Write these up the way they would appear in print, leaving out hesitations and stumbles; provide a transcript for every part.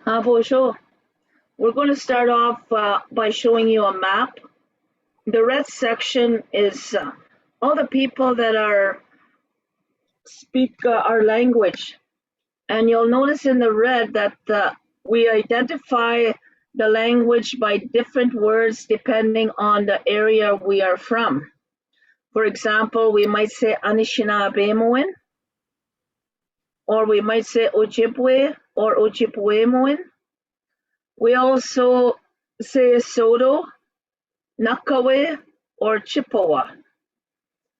Bonjour. We're going to start off by showing you a map. The red section is all the people that speak our language, and you'll notice in the red that we identify the language by different words depending on the area we are from. For example, we might say Anishinaabemowin, or we might say Ojibwe or Ojibwemowin. We also say Soto, Nakawe, or Chippewa.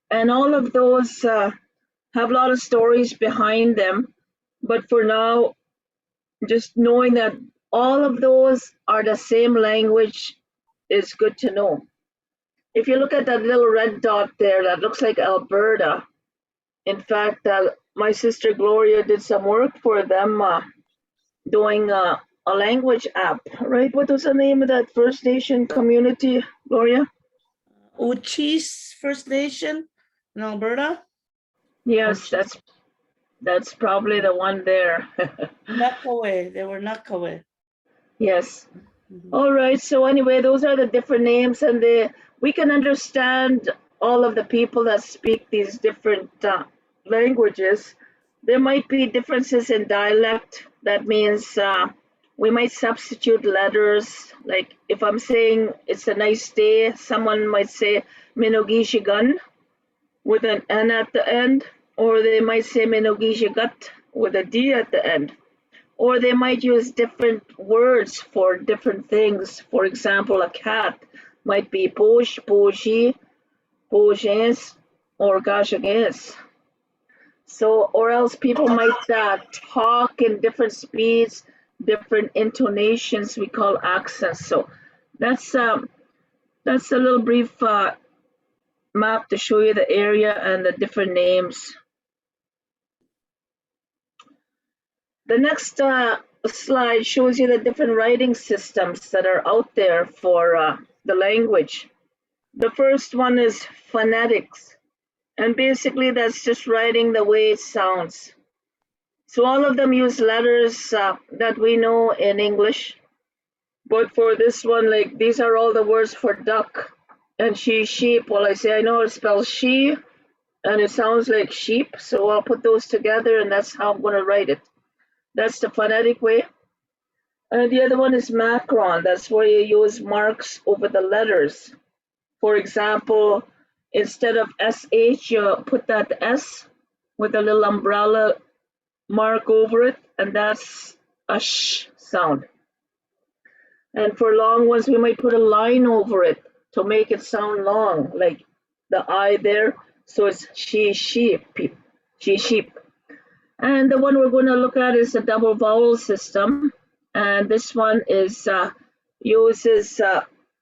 And all of those have a lot of stories behind them. But for now, just knowing that all of those are the same language is good to know. If you look at that little red dot there, that looks like Alberta. In fact, my sister Gloria did some work for them doing a language app, right? What was the name of that First Nation community, Gloria? Uchis First Nation in Alberta? Yes, that's probably the one there. Nakawe, they were Nakawe. Yes. All right, so anyway, those are the different names, and we can understand all of the people that speak these different languages. There might be differences in dialect. That means we might substitute letters. Like if I'm saying it's a nice day, someone might say Minogishigun with an N at the end, or they might say Minogishigut with a D at the end. Or they might use different words for different things. For example, a cat might be Bosh, Boshi, Bojens, or Gashages. So, or else people might talk in different speeds, different intonations we call accents. So that's a little brief map to show you the area and the different names. The next slide shows you the different writing systems that are out there for the language. The first one is phonetics, and basically that's just writing the way it sounds. So all of them use letters that we know in English, but for this one, like these are all the words for duck and she, sheep. Well, I say I know how to spell she, and it sounds like sheep, so I'll put those together, and that's how I'm going to write it. That's the phonetic way. And the other one is macron. That's where you use marks over the letters. For example, instead of SH, you put that S with a little umbrella mark over it, and that's a sh sound. And for long ones, we might put a line over it to make it sound long, like the I there. So it's she, sheep, she, sheep. And the one we're going to look at is the double vowel system. And this one is uses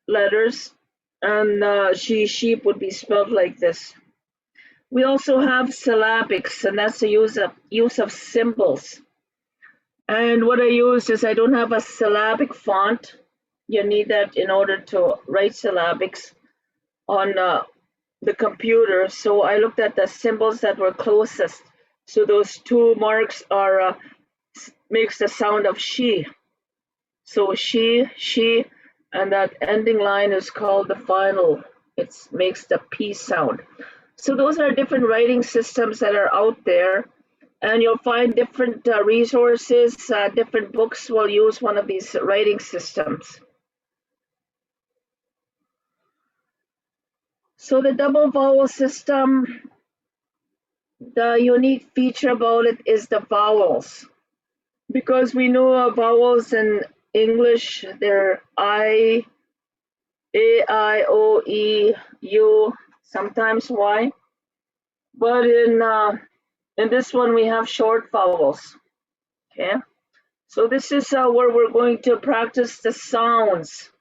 letters, and she, sheep would be spelled like this. We also have syllabics, and that's the use of symbols. And what I use is I don't have a syllabic font. You need that in order to write syllabics on the computer. So I looked at the symbols that were closest. So those two marks are makes the sound of she. So she, and that ending line is called the final. It makes the P sound. So those are different writing systems that are out there, and you'll find different resources, different books will use one of these writing systems. So the double vowel system, the unique feature about it is the vowels. Because we know vowels in English, they're I, A, I, O, E, U, sometimes Y. But in this one, we have short vowels, okay? So this is where we're going to practice the sounds.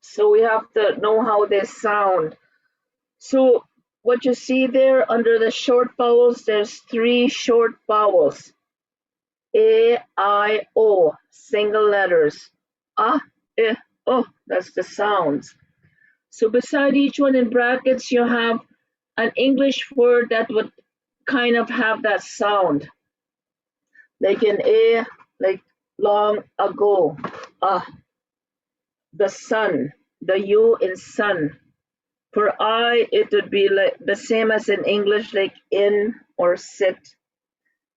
So we have to know how they sound. So what you see there under the short vowels, there's 3 short vowels. A, I, O, single letters. A, E, O, that's the sounds. So beside each one in brackets, you have an English word that would kind of have that sound. Like in A, like long ago. The sun, the U in sun. For I, it would be like the same as in English, like in or sit.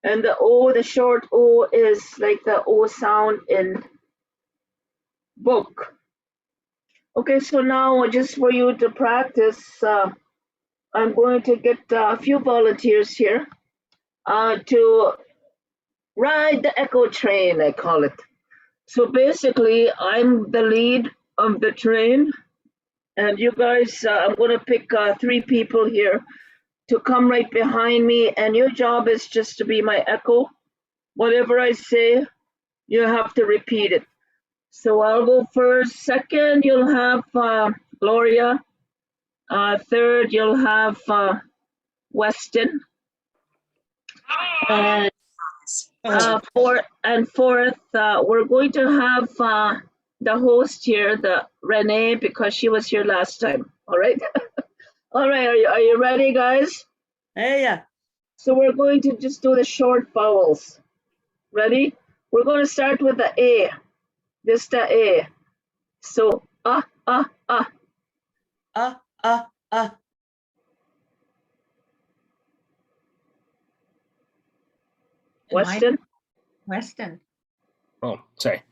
And the O, the short O, is like the O sound in book. Okay, so now just for you to practice, I'm going to get a few volunteers here to ride the echo train, I call it. So basically, I'm the lead of the train, and you guys, I'm going to pick 3 people here to come right behind me, and your job is just to be my echo. Whatever I say, you have to repeat it. So I'll go first. Second, you'll have Gloria. Third, you'll have Weston. And fourth, we're going to have the host here, the Renee, because she was here last time. All right. All right. Are you ready, guys? Yeah. So we're going to just do the short vowels. Ready? We're going to start with the A. Just the A. So Weston. Weston. Oh, sorry.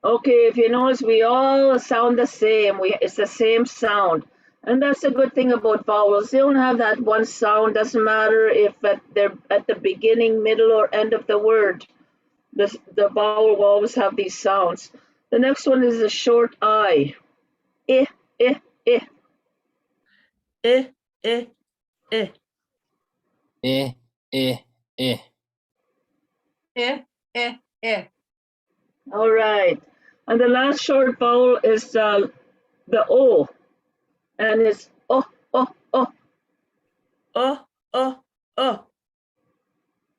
Okay, if you notice, we all sound the same. It's the same sound. And that's a good thing about vowels. They don't have that one sound. Doesn't matter if they're at the beginning, middle, or end of the word. The vowel will always have these sounds. The next one is a short I. I, I, I. Eh, eh, eh. Eh, eh, eh. All right. And the last short vowel is the O. And it's oh, oh, oh. Oh, oh, oh.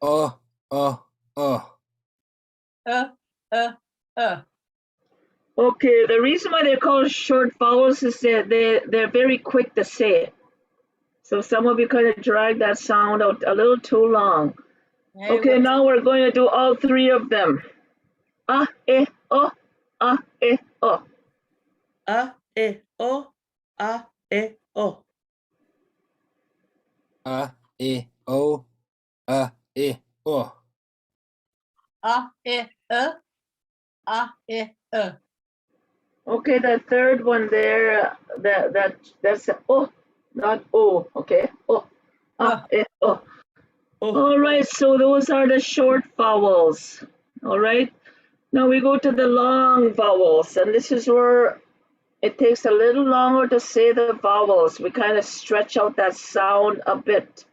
Oh, oh, oh. Okay, the reason why they're called short vowels is that they're very quick to say. So some of you kind of drag that sound out a little too long. Okay, now we're going to do all 3 of them. Ah, eh, oh, ah, eh, oh. Ah, eh, oh. Ah, eh, oh. Ah, eh, oh. Ah, eh, oh. Okay, that third one there, that's a oh, not oh. Okay, oh, ah, eh, oh. Oh. All right, so those are the short vowels. All right, now we go to the long vowels, and this is where it takes a little longer to say the vowels. We kind of stretch out that sound a bit.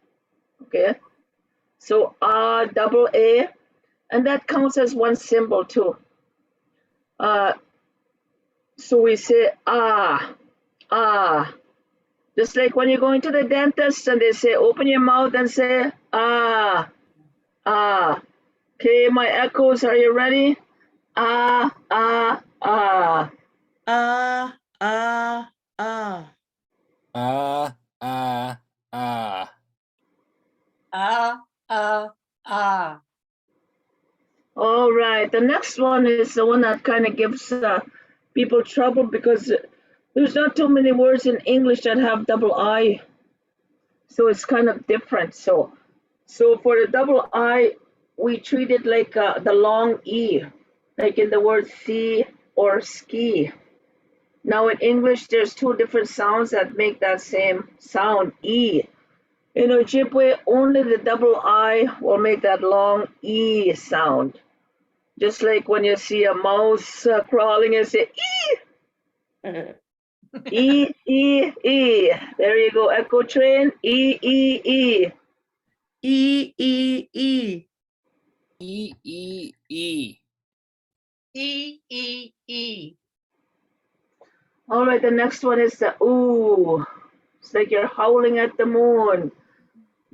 Okay, so double A, and that counts as one symbol too. So we say ah. Just like when you're going to the dentist and they say, open your mouth and say, ah. Okay, my echoes, are you ready? Ah. Ah, ah. Ah, ah. All right, the next one is the one that kind of gives people trouble because there's not too many words in English that have double I. So it's kind of different. So for the double I, we treat it like the long E, like in the word see or ski. Now in English, there's 2 different sounds that make that same sound, E. In Ojibwe, only the double I will make that long E sound. Just like when you see a mouse crawling and say E, E, E, E. There you go, echo train, E, E, E. E, E, E. E, E, E. All right, the next one is the ooh. It's like you're howling at the moon,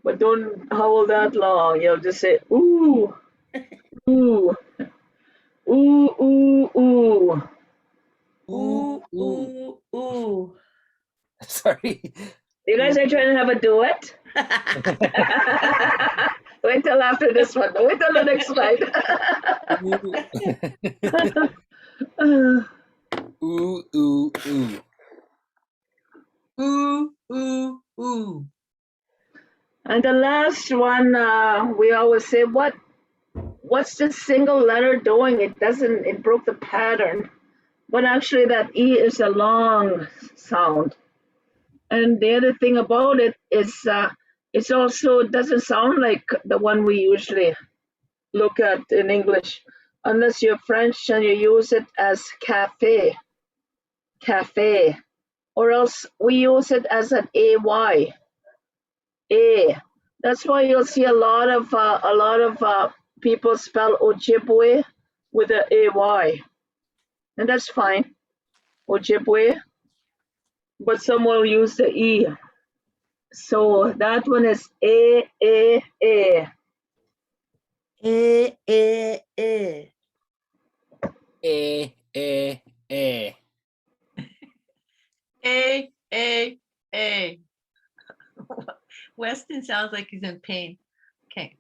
but don't howl that long. You'll just say ooh, ooh, ooh, ooh, ooh. Ooh, ooh, ooh. Sorry. You guys are trying to have a duet? Wait till after this one. Wait till the next slide. Ooh, ooh, ooh. Ooh, ooh, ooh. And the last one, we always say, what's this single letter doing? It broke the pattern. But actually that E is a long sound. And the other thing about it is it's also doesn't sound like the one we usually look at in English, unless you're French and you use it as cafe, or else we use it as an AY, A. That's why you'll see a lot of people spell Ojibwe with a AY, and that's fine, Ojibwe, but some will use the E. So that one is A, A, A. Eh, eh, eh. Eh, eh, eh. A, A, A. Weston sounds like he's in pain. Okay.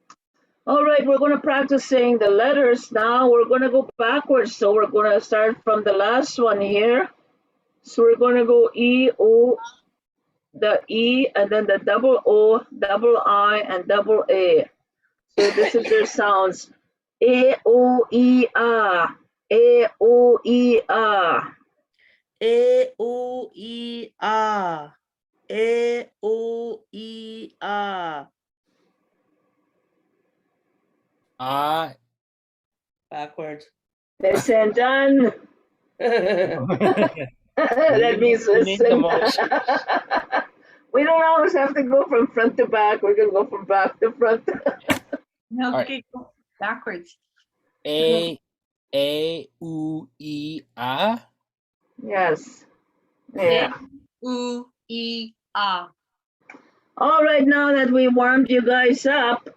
All right, we're going to practice saying the letters now. We're going to go backwards. So we're going to start from the last one here. So we're going to go E, O, the E, and then the double O, double I, and double A. So this is their sounds. A, O, E, A. A, O, E, A. E, U, I, A. E, U, I, A. Ah. Backwards. Listen, done. That means You need the listen. motion. We don't always have to go from front to back. We can go from back to front. No, right. okay, go backwards. A, U, I, A. Yes. Yeah. U, E, A. All right, now that we warmed you guys up,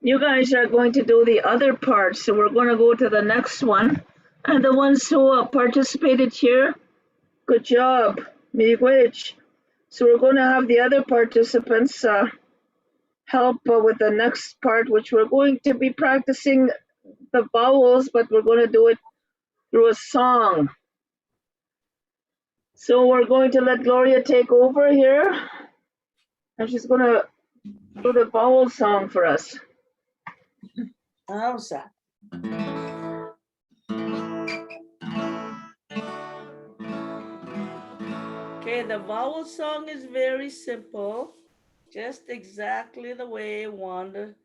you guys are going to do the other part. So we're going to go to the next one. And the ones who participated here, good job. Miigwech. So we're going to have the other participants help with the next part, which we're going to be practicing the vowels, but we're going to do it through a song. So we're going to let Gloria take over here, and she's going to do the vowel song for us. How's that? Okay, the vowel song is very simple. Just exactly the way Wanda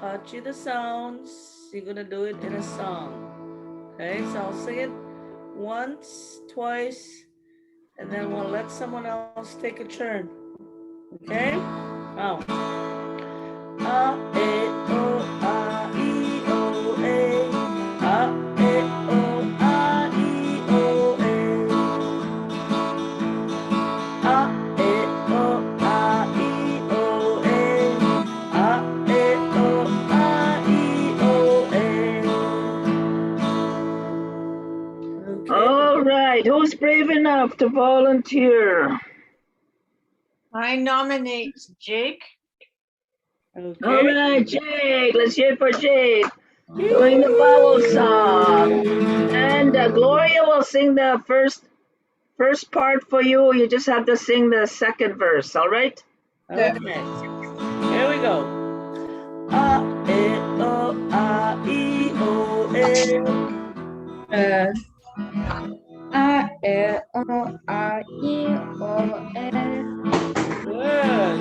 taught you the sounds. You're gonna do it in a song. Okay, so I'll sing it once, twice, and then we'll let someone else take a turn. Okay? Now. A, E, O, A, I, O, A. A, E, O, A, I, O, A. A, E, O, A, I, O, A. A, E, O, A, I, O, A. Okay. All right, who's brave enough to volunteer? I nominate Jake. Okay. All right, Jade, let's hear it for Jade, doing the vowel song. And Gloria will sing the first part for you. You just have to sing the second verse, all right? Okay. Here we go. A, E, O, A, I, O, A. A, E, O, A, I, O, A. Good.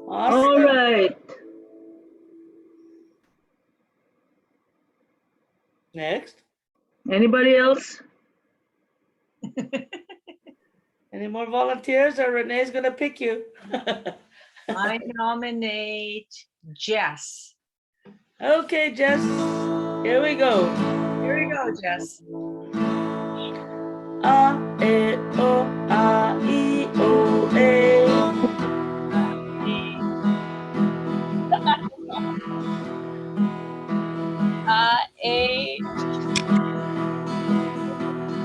Awesome. All right. Next. Anybody else? Any more volunteers, or Renee's gonna pick you? I nominate Jess. Okay, Jess. Here we go. Here we go, Jess. A, E, O, A, I, O, A. A, A,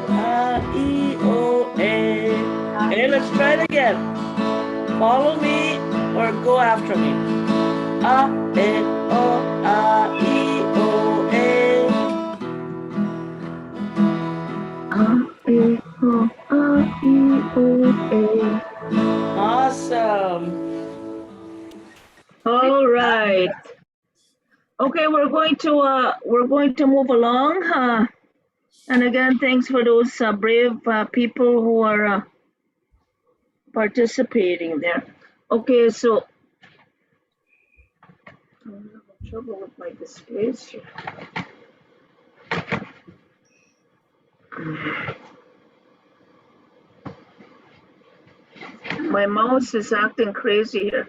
I, O, A. words. Try it again. Follow me or go after me. A, E, O, A, E, O, A. Awesome. All right. Okay, we're going to move along. And again, thanks for those brave people who are participating there. Okay, so I'm having trouble with my displays here. My mouse is acting crazy here.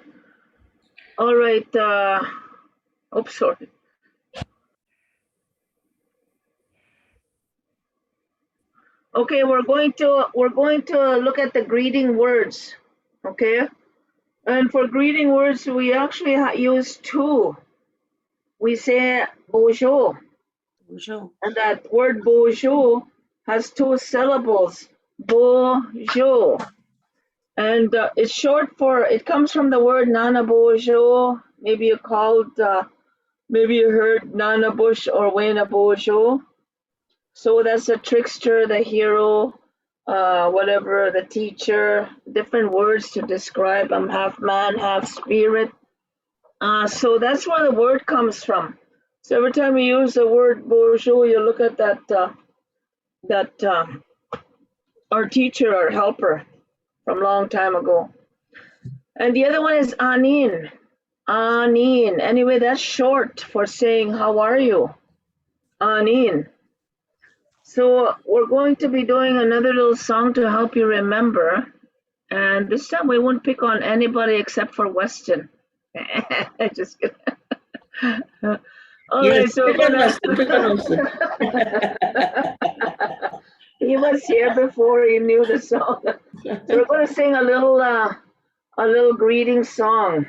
All right. Oops, sorry. Okay, we're going to look at the greeting words. Okay, and for greeting words, we actually use two. We say bonjour, Bonjour. and that word bonjour has two syllables. Bonjour, and it's short for. It comes from the word Nana bonjour. Maybe you called. Maybe you heard Nana Bush or Wayna bonjour. So that's the trickster, the hero, whatever, the teacher, different words to describe. I'm half man, half spirit. So that's where the word comes from. So every time you use the word bonjour, you look at that our teacher, our helper from a long time ago. And the other one is anin. Anin. Anyway, that's short for saying how are you? Anin. So we're going to be doing another little song to help you remember. And this time we won't pick on anybody except for Weston. Just kidding. All right, Yes, so we're pick on gonna. Weston, pick on Weston. He was here before he knew the song. So we're gonna sing a little greeting song.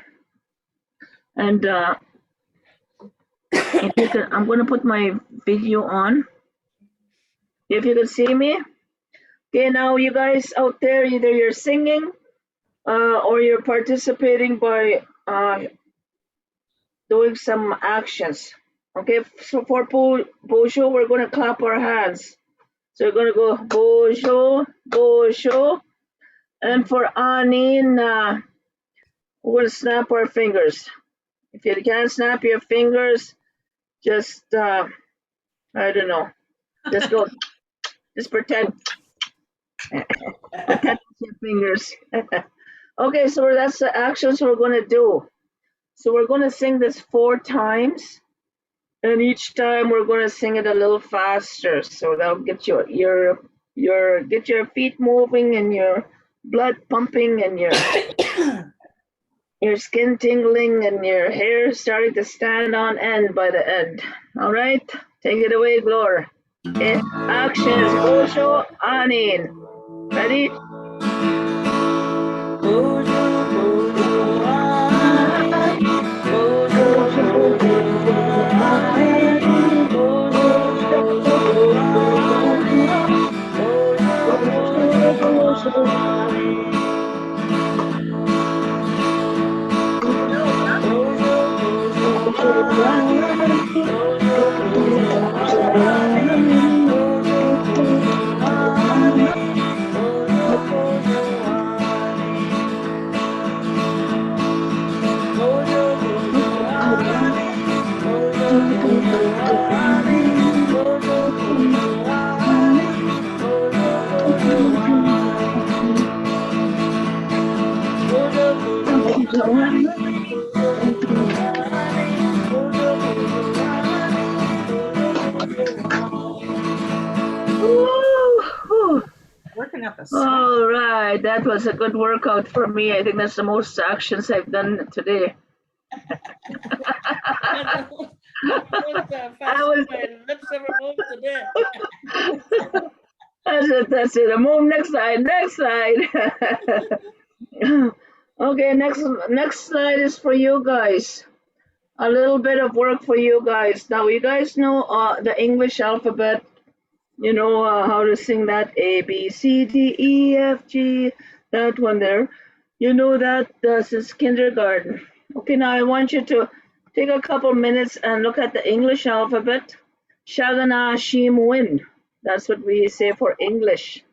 And if you can, I'm gonna put my video on. If you can see me. Okay, now you guys out there, either you're singing or you're participating by doing some actions. Okay, so for bonjour, we're going to clap our hands. So we're going to go bonjour, bonjour. And for anin, we're going to snap our fingers. If you can't snap your fingers, just, I don't know, just go, just pretend. Pretend with your fingers. Okay, so that's the actions we're going to do. So we're going to sing this 4 times, and each time we're going to sing it a little faster. So that'll get your get your feet moving and your blood pumping and your skin tingling and your hair starting to stand on end by the end. All right, take it away, Glor. Okay. Actions, Osho, Anin. Ready? Bonjour, bonjour, Annie. Bonjour, bonjour, Annie. Bonjour, bonjour, Annie. Bonjour, bonjour, Annie. Bonjour, bonjour, Annie. Bonjour, bonjour, Annie. Bonjour, bonjour, Annie. Bonjour, bonjour, Annie. Bonjour, bonjour, Annie. Bonjour, bonjour, Annie. Bonjour, bonjour, Annie. Bonjour, bonjour, Annie. Bonjour, bonjour, Annie. Bonjour, bonjour, Annie. Bonjour, bonjour, Annie. Bonjour, bonjour, Annie. Woo! Working up a sweat. All right, that was a good workout for me. I think that's the most actions I've done today. That's the most I fast was, my lips ever moved today. that's it. I move next slide, next slide. Okay, next slide is for you guys. A little bit of work for you guys. Now, you guys know the English alphabet. You know how to sing that A, B, C, D, E, F, G. that one there. You know that since kindergarten. Okay, now I want you to take a couple minutes and look at the English alphabet. Anishinaabemowin. That's what we say for English.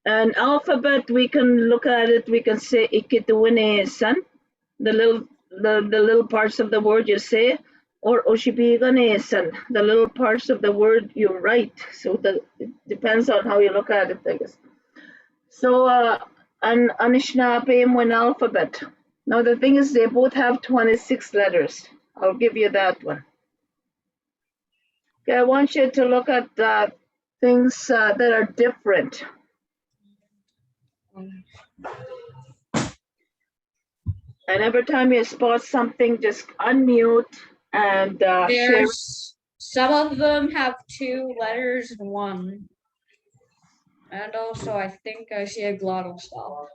And alphabet, we can look at it. We can say ikituwine san, the little parts of the word you say, or oshibigane san, the little parts of the word you write. So it depends on how you look at it, I guess. So an Anishinaabemowin alphabet. Now the thing is, they both have 26 letters. I'll give you that one. Okay, I want you to look at things that are different. And every time you spot something, just unmute and share. There's some of them have 2 letters and 1. And also, I think I see a glottal stop.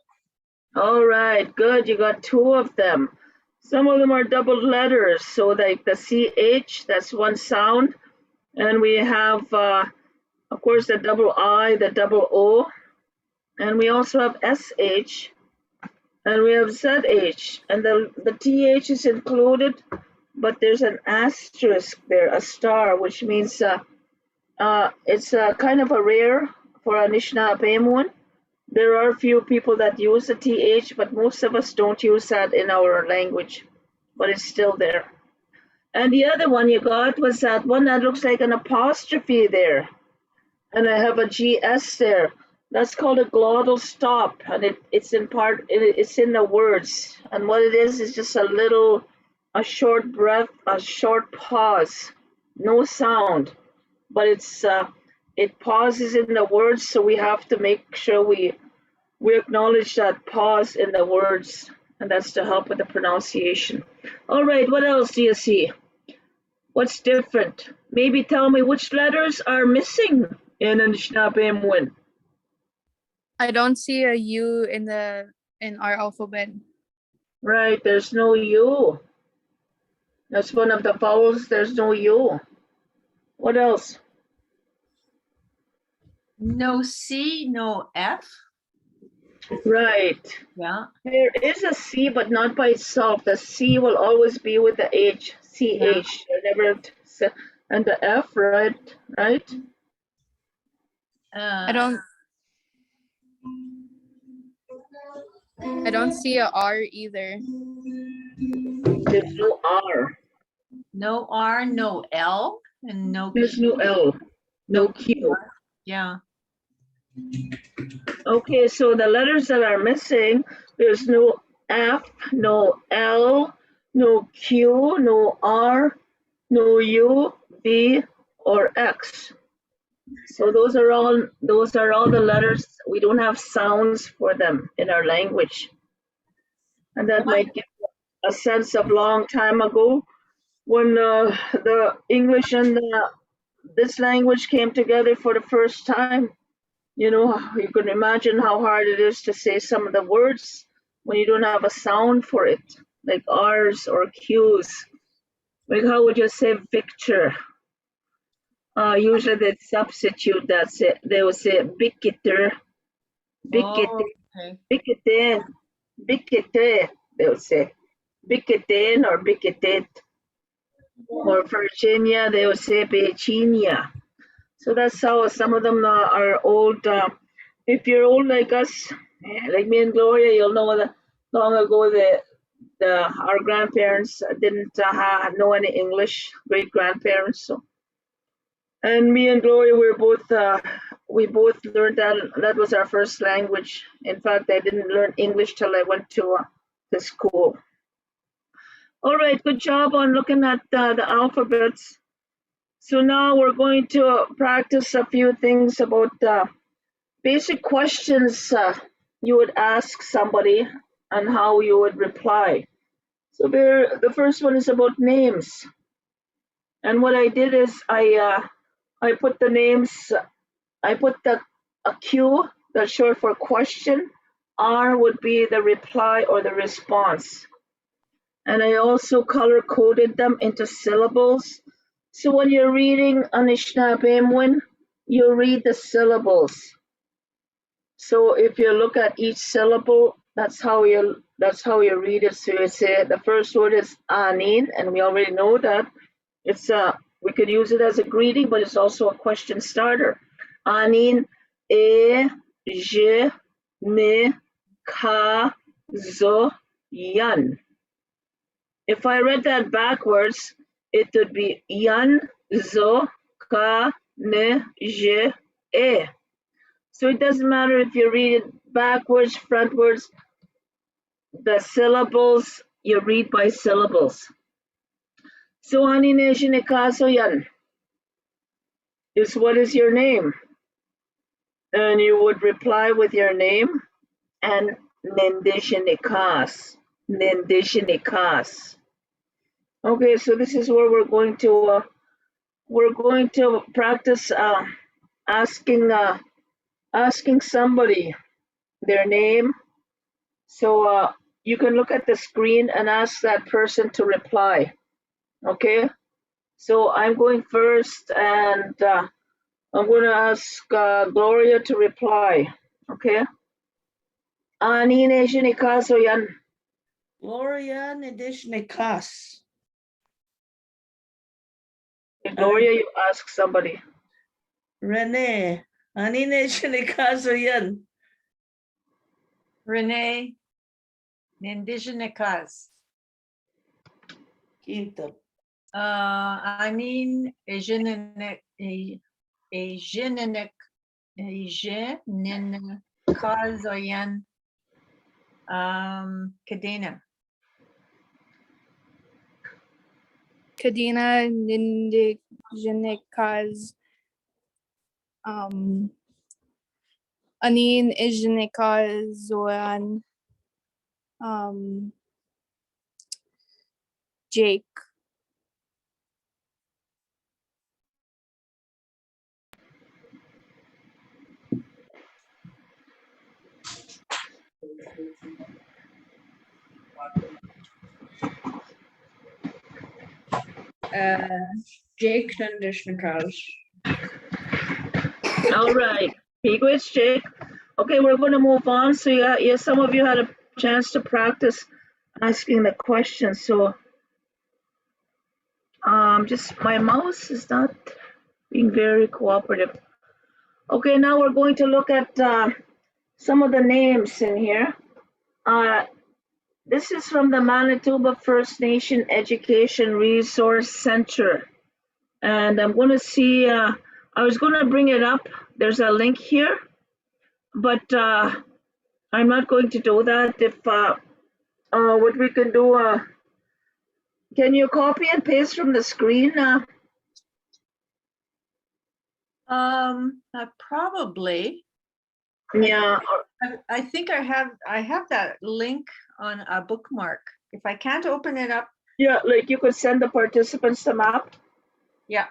All right, good. You got 2 of them. Some of them are double letters. So like the CH, that's one sound. And we have, of course, the double I, the double O. And we also have SH. And we have ZH. And the TH is included, but there's an asterisk there, a star, which means it's kind of a rare for Anishinaabemowin. There are a few people that use the TH, but most of us don't use that in our language, but it's still there. And the other one you got was that one that looks like an apostrophe there. And I have a GS there. That's called a glottal stop, and it's in the words. And what it is just a short breath, a short pause, no sound, but it pauses in the words, so we have to make sure we acknowledge that pause in the words, and that's to help with the pronunciation. All right, what else do you see? What's different? Maybe tell me which letters are missing in Anishinaabemowin. I don't see a U in our alphabet. Right, there's no U. That's one of the vowels, there's no U. What else? No C, no F. Right. Yeah. There is a C, but not by itself. The C will always be with the H, CH. And the F, right? Right? I don't see a R either. There's no R. No R, no L, and no There's Q. no L. No Q. Yeah. Okay, so the letters that are missing, there's no F, no L, no Q, no R, no U, V, or X. So those are all the letters. We don't have sounds for them in our language. And that might give a sense of long time ago when the English and this language came together for the first time. You know, you can imagine how hard it is to say some of the words when you don't have a sound for it, like R's or Q's. Like how would you say Victor? Usually they substitute that. They will say Bicketer, Bickete, Okay. Bickete, Bickete. They will say Bicketin or Bicketet. Or Virginia, they will say Virginia. So that's how some of them are old. If you're old like us, like me and Gloria, you'll know that long ago our grandparents didn't know any English, great grandparents. So, and me and Gloria, we both learned that was our first language. In fact, I didn't learn English till I went to school. All right, good job on looking at the alphabets. So now we're going to practice a few things about basic questions you would ask somebody and how you would reply. So the first one is about names. And what I did is I put the names, I put a Q, that's short for question. R would be the reply or the response. And I also color coded them into syllables. So when you're reading Anishinaabemowin, you read the syllables. So if you look at each syllable, that's how you read it. So you say the first word is anin, and we already know that it's we could use it as a greeting, but it's also a question starter. Anin e je me ka zo yan. If I read that backwards, it would be yan zo ka ne je e. So it doesn't matter if you read it backwards, frontwards, the syllables, you read by syllables. So Aninejinikaso yan is what is your name? And you would reply with your name and Nindishinikas. Nindishinikas. Okay, so this is where we're going to practice asking somebody their name. So you can look at the screen and ask that person to reply. Okay, so I'm going first, and I'm going to ask Gloria to reply. Okay. Aninejinikaso yan. Gloria Nedishnikas. Gloria, you ask somebody. Rene. Aninejinikaso yan. Renee, Nindijinikas. Quinto. Anin, Ejininik, Kazoyan, Kadena. Kadena Nindijinikas. Anin Ijnikazoan. Jake. Jake Nandishnikas. All right. Pigwitch, Jake. Okay, we're going to move on. So yeah, some of you had a chance to practice asking the questions. So just my mouse is not being very cooperative. Okay, now we're going to look at some of the names in here. This is from the Manitoba First Nation Education Resource Center. And I'm going to see, I was going to bring it up. There's a link here, but I'm not going to do that. If what we can do, can you copy and paste from the screen? Probably. Yeah, I think I have that link on a bookmark. If I can't open it up, yeah, like you could send the participants the map. yeah.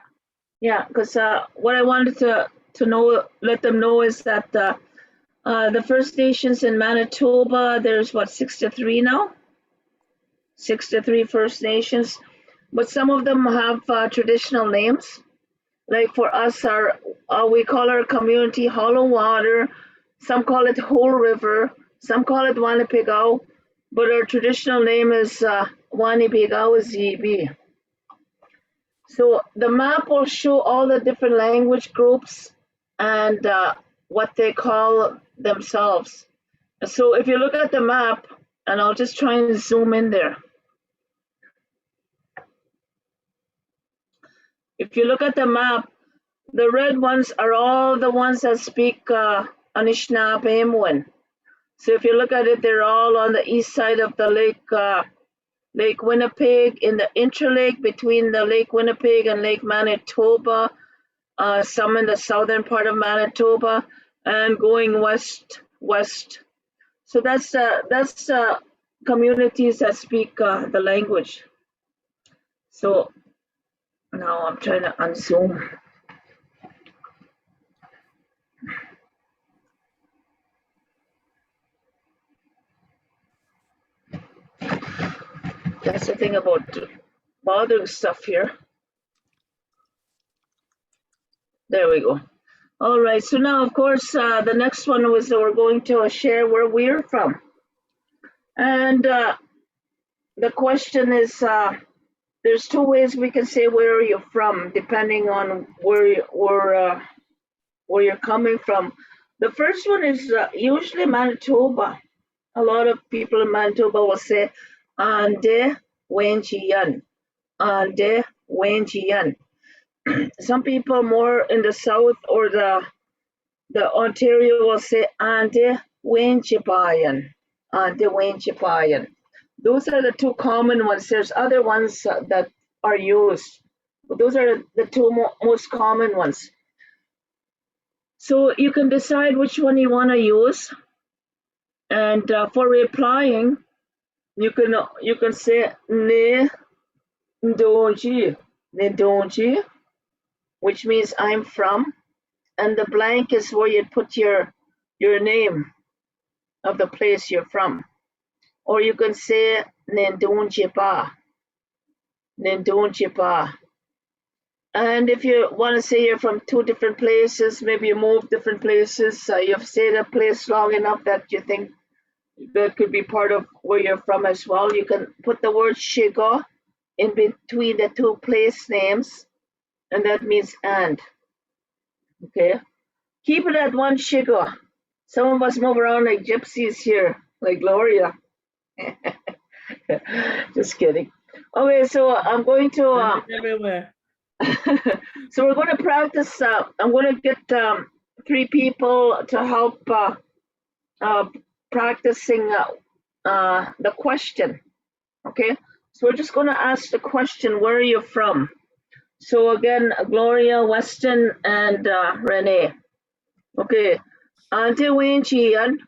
Yeah, because what I wanted to know, let them know is that the First Nations in Manitoba, there's what, 63 now? 63 First Nations, but some of them have traditional names. Like for us, we call our community Hollow Water. Some call it Whole River. Some call it Wanipigao, but our traditional name is Wanipigao ZB. So the map will show all the different language groups and what they call themselves. So if you look at the map, and I'll just try and zoom in there. If you look at the map, the red ones are all the ones that speak Anishinaabemowin. So if you look at it, they're all on the east side of the Lake Winnipeg, in the interlake between the Lake Winnipeg and Lake Manitoba, some in the southern part of Manitoba, and going west. So that's communities that speak the language. So now I'm trying to unzoom. That's the thing about bothering stuff here. There we go. All right, so now, of course, the next one was that we're going to share where we're from. And the question is, there's two ways we can say where you're from, depending on where you're coming from. The first one is usually Manitoba. A lot of people in Manitoba will say, Ande Wenjian, Ande Wenjian. Some people more in the south or the Ontario will say Ande Wenjibayan, Ande Wenjibayan. Those are the two common ones. There's other ones that are used, but those are the two most common ones. So you can decide which one you want to use, and for replying, you can say ne donji, ne donji, which means I'm from, and the blank is where you put your name of the place you're from. Or you can say Nendunjipa. Nendunjipa. And if you want to say you're from two different places, maybe you moved different places, you've stayed a place long enough that you think that could be part of where you're from as well, you can put the word Shiga in between the two place names, and that means and. Okay? Keep it at one Shiga. Some of us move around like gypsies here, like Gloria. Just kidding. Okay, so I'm going to. Everywhere. So we're going to practice. I'm going to get 3 people to help practicing the question. Okay, so we're just going to ask the question, where are you from? So again, Gloria, Weston, and Renee. Okay, Ante Winchian.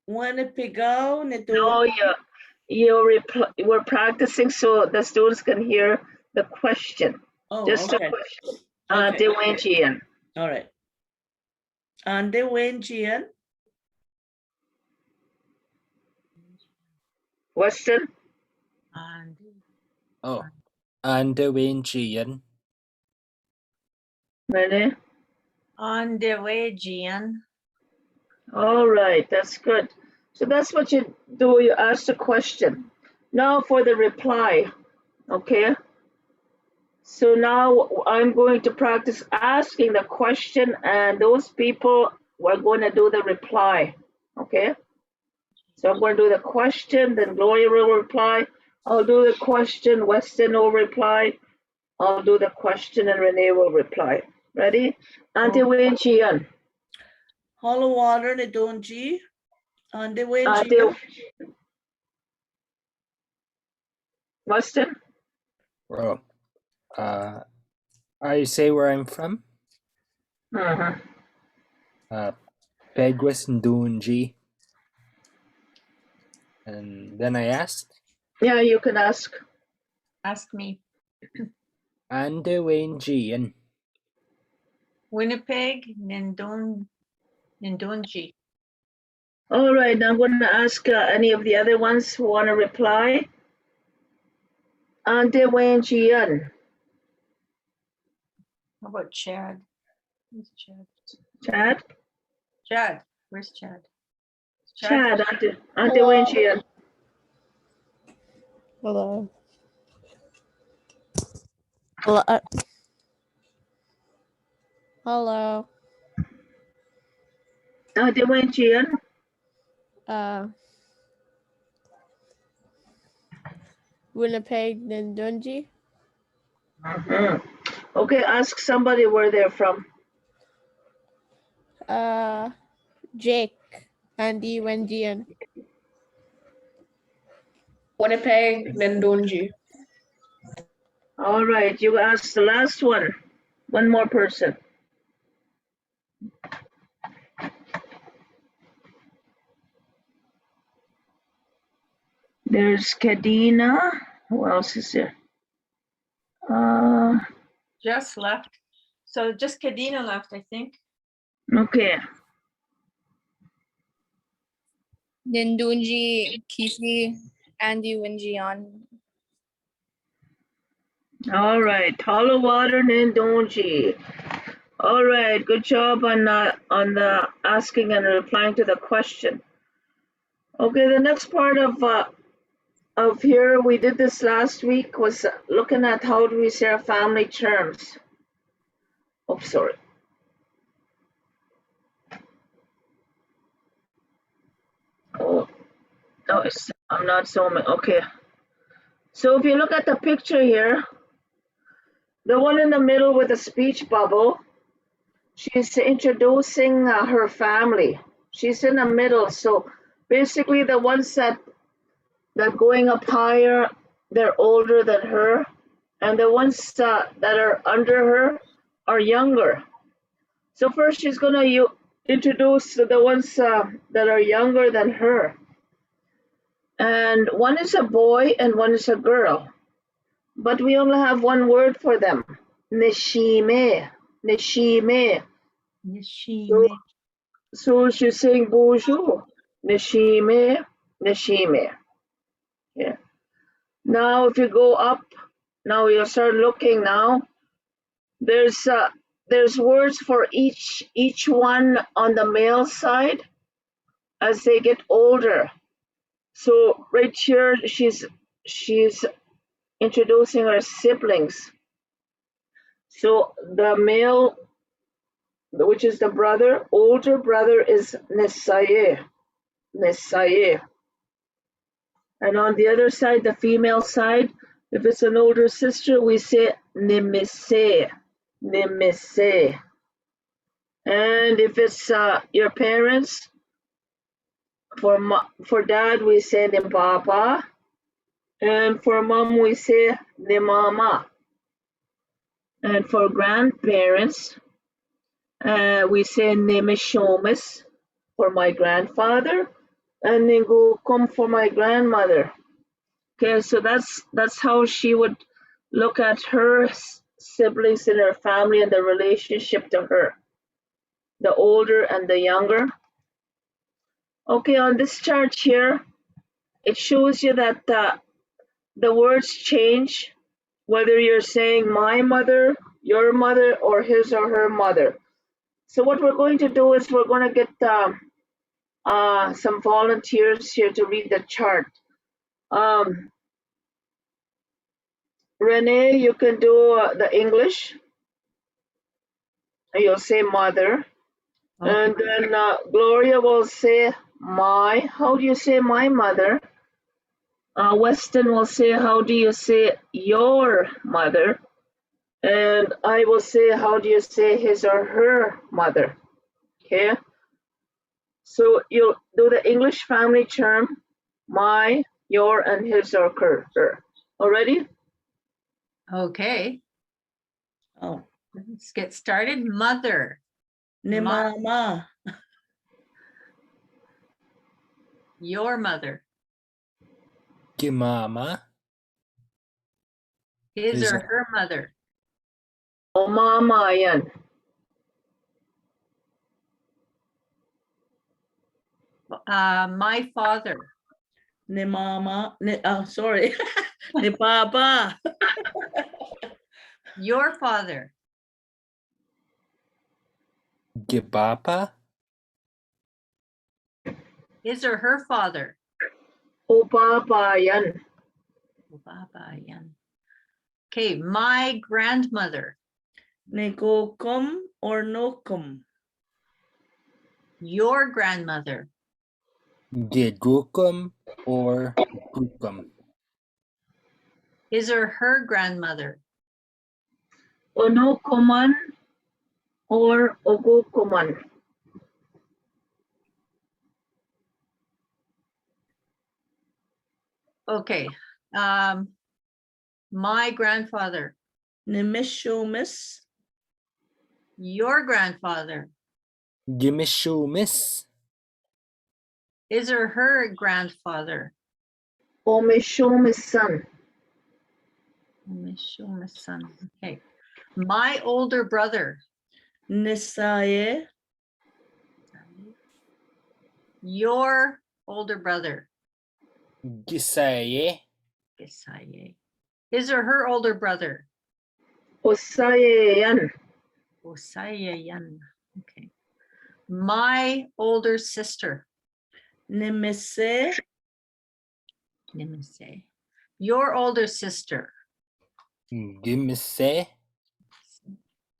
Winnipegao, No, we're practicing so the students can hear the question. Oh, Just okay. a question. Okay. Ante Winchian. All right. Ande Wenjian. Weston. And Oh, Ande Wenjian. Renee. on the way, Gian. All right, that's good. So that's what you do. You ask the question. Now for the reply. Okay. So now I'm going to practice asking the question, and those people were going to do the reply. Okay. So I'm going to do the question, then Gloria will reply. I'll do the question, Weston will reply. I'll do the question, and Renee will reply. Ready? Ante Winchian. Hollow water ni Donji. Ande Ante Wenjian. Weston. Oh, I say where I'm from. Pegwes Ndunji. And then I asked, Yeah, you can ask. Ask me. Ande Wenjian. Winnipeg, Nindunji. All right, now I'm going to ask any of the other ones who want to reply. Ante Wenjian. How about Chad? Who's Chad? Chad? Chad. Where's Chad? Chad, Ante Hello. Wenjian. Hello. Hello. Hello. Ante Wenjian. Winnipeg, Nindunji. Okay, ask somebody where they're from. Jake, Andy, Wendian. Winnipeg, Nindunji. All right, you ask the last one. One more person. There's Kadena. Who else is there? Just left. So just Kadena left, I think. Okay. Nindunji, Kisi, Andy, Wenjian. All right. Hollow water Nindonji. All right, good job on the asking and replying to the question. Okay, the next part of here, we did this last week, was looking at how do we say our family terms. Oh, sorry. Oh, no, I'm not zooming. Okay. So if you look at the picture here, the one in the middle with the speech bubble, she's introducing her family. She's in the middle. So basically the ones that going up higher, they're older than her. And the ones that are under her are younger. So first she's going to introduce the ones that are younger than her. And one is a boy and one is a girl. But we only have one word for them. Neshime. Neshime. Nishime. So she's saying bonjour. Neshime. Neshime. Yeah. Now if you go up, now you'll start looking now. There's words for each one on the male side as they get older. So right here she's introducing her siblings. So the male, which is the brother, older brother is Nesaye. Nesaye. And on the other side, the female side, if it's an older sister, we say Nemise. Nemise. And if it's your parents, for dad, we say Nimpapa. And for mom, we say Nimama. And for grandparents, we say Nemishomis for my grandfather, and Ningukum for my grandmother. Okay, so that's how she would look at her siblings in her family and the relationship to her, the older and the younger. Okay, on this chart here, it shows you that the words change, whether you're saying my mother, your mother, or his or her mother. So what we're going to do is we're going to get some volunteers here to read the chart. Renee, you can do the English. You'll say mother. Okay. And then Gloria will say my. How do you say my mother? Weston will say, how do you say your mother? And I will say, how do you say his or her mother? Okay. So you'll do the English family term, my, your, and his or her. Already? Okay. Oh, Let's get started. Mother. ni mama. Your mother. Mama. His His or or- her mother. O mama yan. My father. Ni mama. Sorry. Ni papa. Your father. Papa. His or her father. O papa yan. Baba yan. Okay, my grandmother. Ni kokum or nokum. Your grandmother. Gukum or Gukum. His or her grandmother. Onokuman or ogukuman. Okay. My grandfather. Ni mishumis. Your grandfather. Gimishumis. His or her grandfather. O mishumisan. Son. Okay. My older brother. Nisaye. Your older brother. Gisaye. His or her older brother. Osaye yan. Osayayan. Okay. My older sister. Nimise. Let me say. Your older sister. Gimise.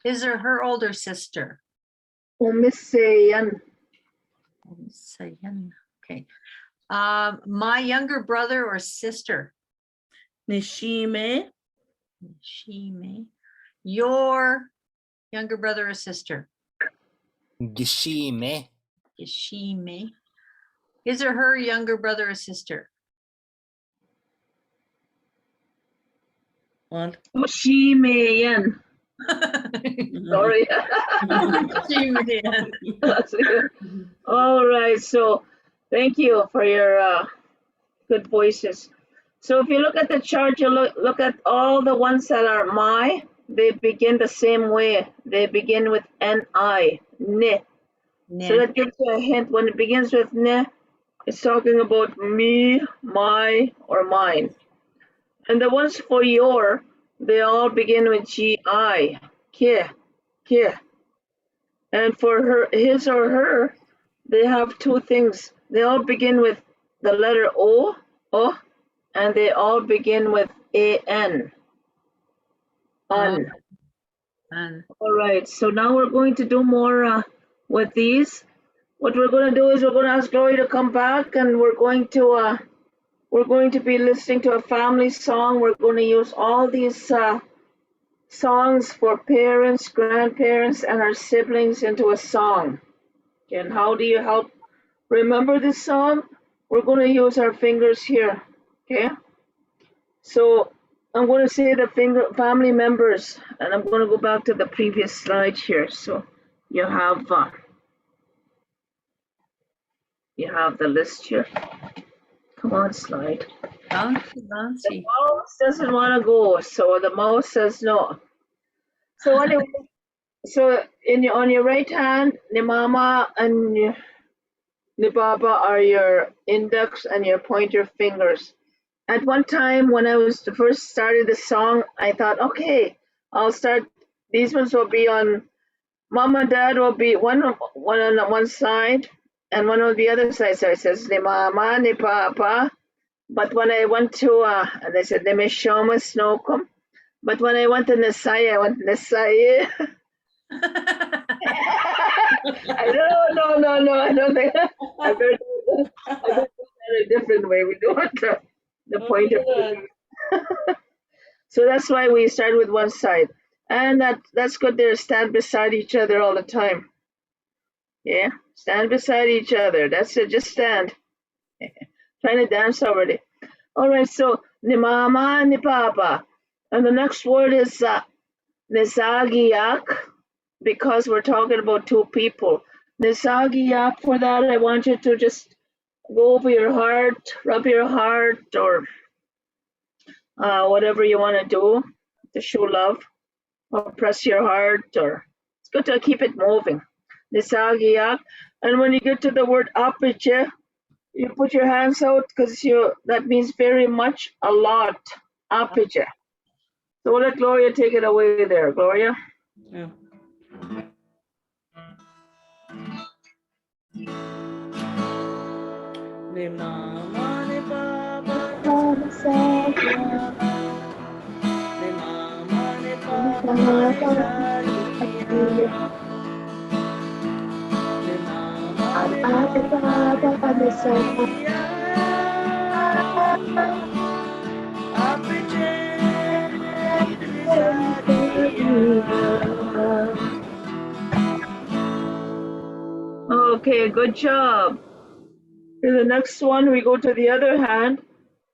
His or her older sister. Umisayan. Osayan. Okay. My younger brother or sister. Nishime. Shime. Your younger brother or sister. Gishime. Ishime. His or her younger brother or sister. What? Shimayan. Sorry. Shime. That's good. All right. So thank you for your good voices. So if you look at the chart, you look at all the ones that are my, they begin the same way. They begin with N-I, ne. So that gives you a hint. When it begins with ne, it's talking about me, my, or mine. And the ones for your, they all begin with G-I, ki, ki. And for her, his or her, they have two things. They all begin with the letter O, and they all begin with A-N, un. And All right, so now we're going to do more with these. What we're going to do is we're going to ask Gloria to come back, and we're going to be listening to a family song. We're going to use all these songs for parents, grandparents, and our siblings into a song. And how do you help remember this song? We're going to use our fingers here. Okay. So I'm going to say the family members, and I'm going to go back to the previous slide here. So you have the list here. Come on, slide. bouncy, The bouncy. mouse doesn't want to go, so the mouse says no. So anyway, so on your right hand, the mama and the baba are your index and your pointer fingers. At one time, when I was first started the song, I thought, okay, I'll start. These ones will be on. Mom and Dad will be one on one side, and one on the other side. So it says ni mama ni papa. But when I went to, and they said, "Neme shoma snokum." But when I went to Nisaya, I went Nisaya. I no, I don't think. I better do that a different way. We don't want the pointer. So that's why we start with one side, and that's good. There, stand beside each other all the time. Yeah, stand beside each other. That's it. Just stand. Trying to dance already. All right, so ni mama ni papa, and the next word is nisagiyak, because we're talking about two people. Nisagiyak. For that, I want you to just go over your heart, rub your heart, or whatever you want to do to show love, or press your heart, or it's good to keep it moving. Nisagiyak. And when you get to the word apiche, you put your hands out because that means very much, a lot. Apiche. So we'll let Gloria take it away there. Gloria. Yeah. Ni mama ni baba ni mama ni papa ni sagia. Ni mama ni papa ni sagia. Apiche ni sagia. Okay, good job. In the next one, we go to the other hand,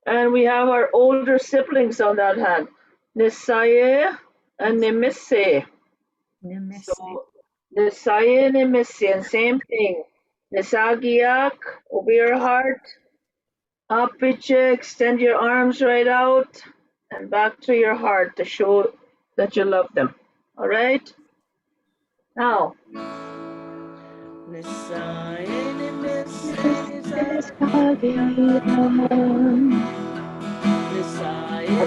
and we have our older siblings on that hand. Nisaye and Nimise. So Nisaye and Nimise, and same thing. Nisagiak, over your heart. Apiche, extend your arms right out and back to your heart to show that you love them. All right? Now, Nisaye ni misse ni sagia. Nisaye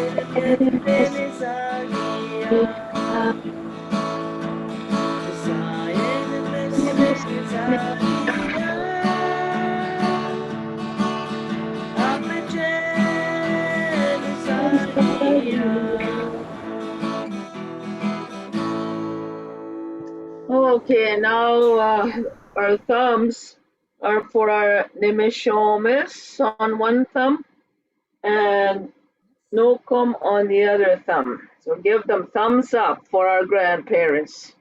ni misse ni sagia. Okay, now our thumbs are for our Nimishomis on one thumb and Nokum on the other thumb. So give them thumbs up for our grandparents.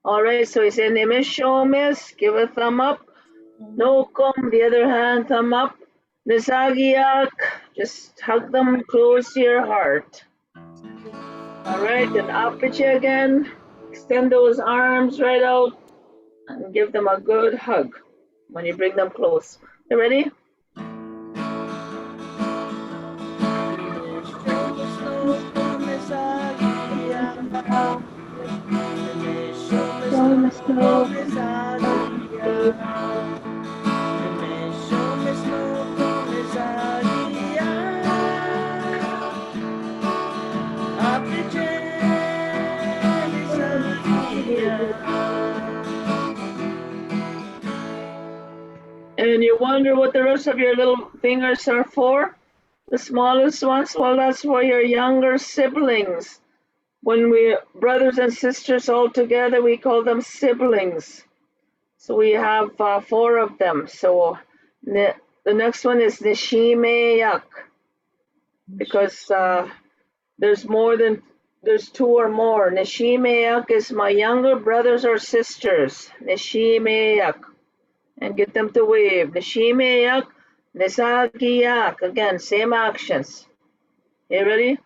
All right, so he said Nimishomis, give a thumb up. Nokum, the other hand, thumb up. Nisagiak, just hug them close to your heart. All right, and Apiche again. Extend those arms right out and give them a good hug when you bring them close. You ready? And you wonder what the rest of your little fingers are for? The smallest ones? Well, that's for your younger siblings. When we brothers and sisters all together, we call them siblings. So we have 4 of them. So the next one is Nishimeyak, because there's 2 or more. Nishimeyak is my younger brothers or sisters. Nishimeyak. And get them to wave. Nishimeyak, Nisagiyak. Again, same actions. You ready?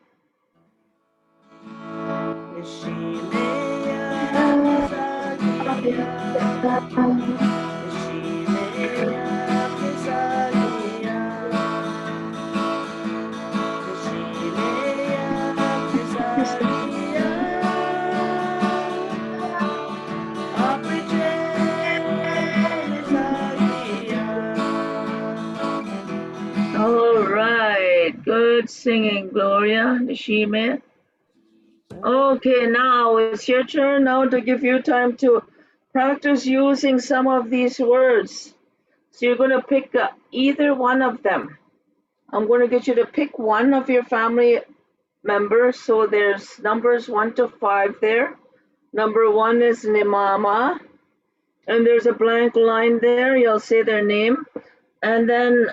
All right, good singing, Gloria, Nishime. Okay, now it's your turn now to give you time to practice using some of these words. So you're going to pick either one of them. I'm going to get you to pick one of your family members. So there's numbers 1 to 5 there. Number 1 is Nimama, and there's a blank line there. You'll say their name. And then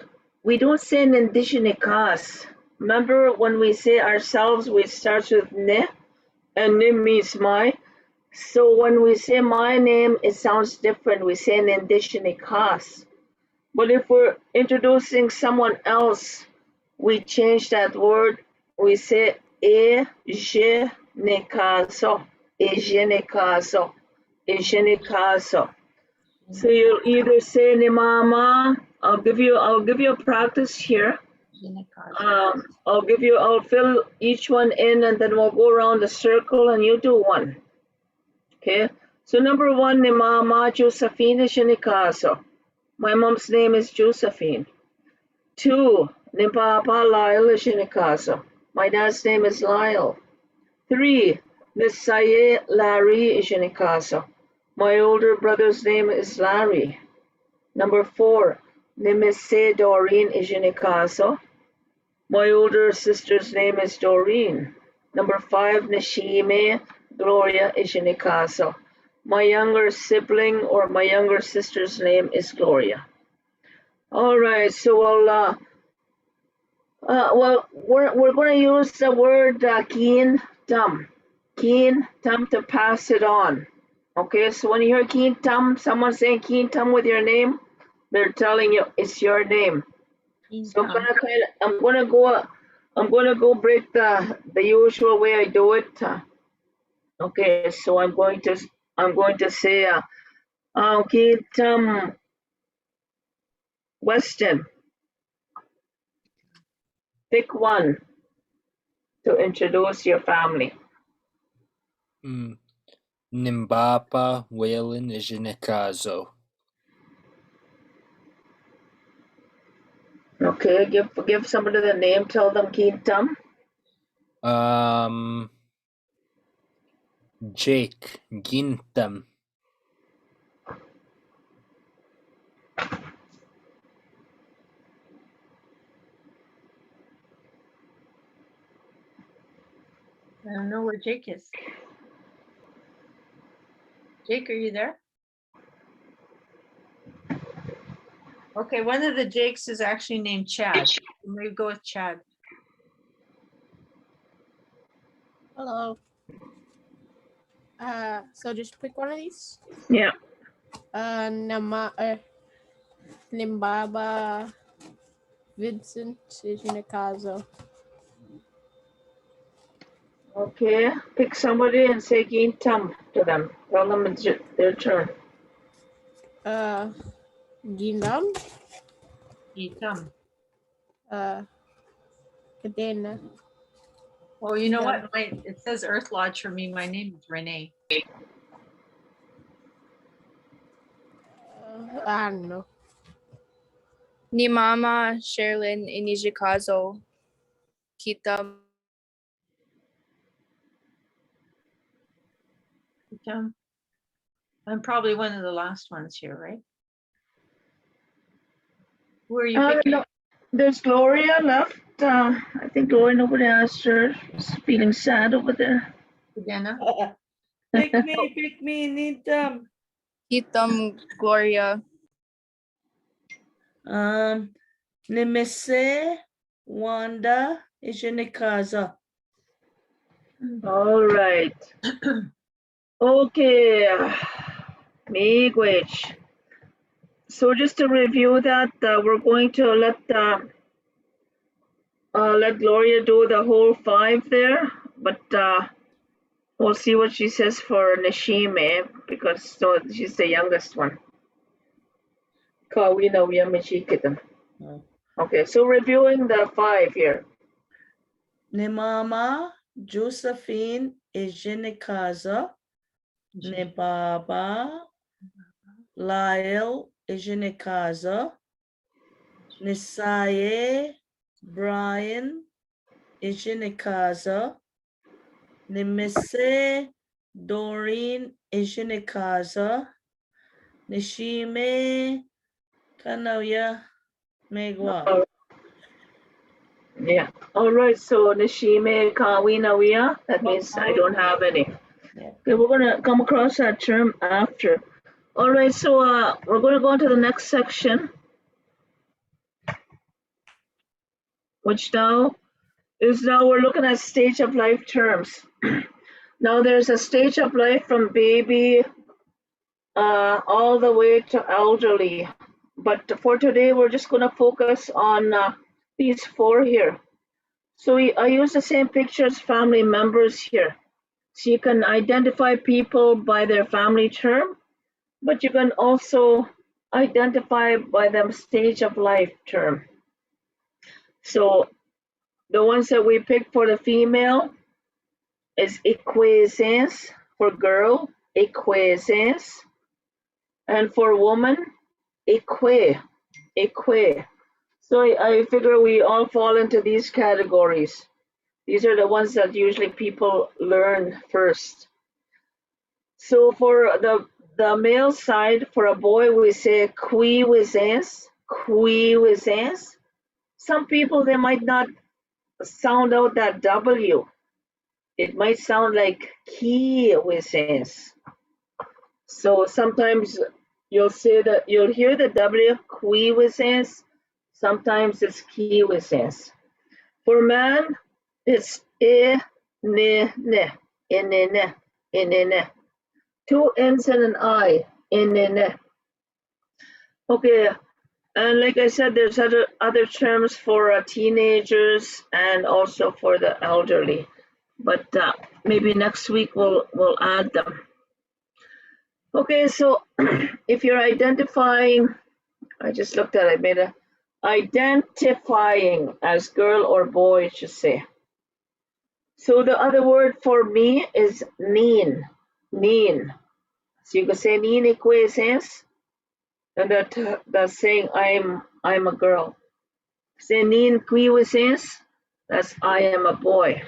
we don't say Nindishinikas. Remember when we say ourselves, we start with Ne, and Ne means my. So when we say my name, it sounds different. We say Nindishinikas. But if we're introducing someone else, we change that word. We say Ejenikaso, Ejenikaso, Ejenikaso. So you either say Nimama. I'll give you a practice here. I'll fill each one in, and then we'll go around the circle and you do one. Okay. So number 1, Nimama Josephine Shinikaso. My mom's name is Josephine. 2, Nimpapa Lyle Shinikaso. My dad's name is Lyle. 3, Nisaye Larry Shinikaso. My older brother's name is Larry. Number 4, Nimise Doreen Ijinikaso. My older sister's name is Doreen. Number 5, Nishime Gloria Ijinikaso. My younger sibling or my younger sister's name is Gloria. All right, so we're going to use the word keen tam to pass it on. Okay, so when you hear keen tam, someone saying keen tam with your name, they're telling you it's your name. So I'm gonna go break the usual way I do it. Okay, so I'm going to say keen tam Weston. Pick one to introduce your family. Nimbapa Whalen Ijinikazo. Okay, give somebody the name, tell them Kintam. Jake Gintam. I don't know where Jake is. Jake, are you there? Okay, one of the Jakes is actually named Chad. Maybe go with Chad. Hello. So just pick one of these. Yeah. Nimbaba Vincent is in a casa. Okay. Pick somebody and say Gintam to them. Tell them it's their turn. Gindam, Itam. Cadena. Oh, you know Yeah. what? It says Earth Lodge for me. My name is Renee. I don't know. Ni Mama Sherlyn Inijikazo. Kita Itam. I'm probably one of the last ones here, right? Who are you picking? No, there's Gloria left. I think Gloria, nobody asked her. She's feeling sad over there. Cadena? Pick me, Nitam. Kitam Gloria. Nemese Wanda is in the casa. All right. Okay. Miigwech. So just to review that, we're going to let Gloria do the whole 5 there, but we'll see what she says for Nishime because she's the youngest one. Kawina Wiyamichikitan. Oh. Okay, so reviewing the 5 here. Ne mama Josephine is in the casa. Ne baba Lyle is in the casa. Ne saye Brian is in the casa. Ne misse Doreen is in the casa. Ne shime Kanaya Megwa. Yeah. All right. So Nishime Kawina Wiya. That means I don't have any. Yeah. Okay, we're gonna come across that term after. All right. So we're gonna go into the next section, which now we're looking at stage of life terms. Now there's a stage of life from baby all the way to elderly. But for today, we're just going to focus on these 4 here. So I use the same picture as family members here. So you can identify people by their family term, but you can also identify by them stage of life term. So the ones that we picked for the female is equescence for girl, equescence, and for woman, eque. So I figure we all fall into these categories. These are the ones that usually people learn first. So for the male side, for a boy, we say cuisance. Some people, they might not sound out that W. It might sound like cuisance. So sometimes you'll hear the W, cuisance. Sometimes it's cuisance. For man, it's ne. 2 N's and an I. Okay, and like I said, there's other terms for teenagers and also for the elderly, but maybe next week we'll add them. Okay, so if you're identifying, I just looked at it, I made a identifying as girl or boy, I should say. So the other word for me is nin. So you can say nin equations, and that's saying I'm a girl. Say nin equations, that's I am a boy.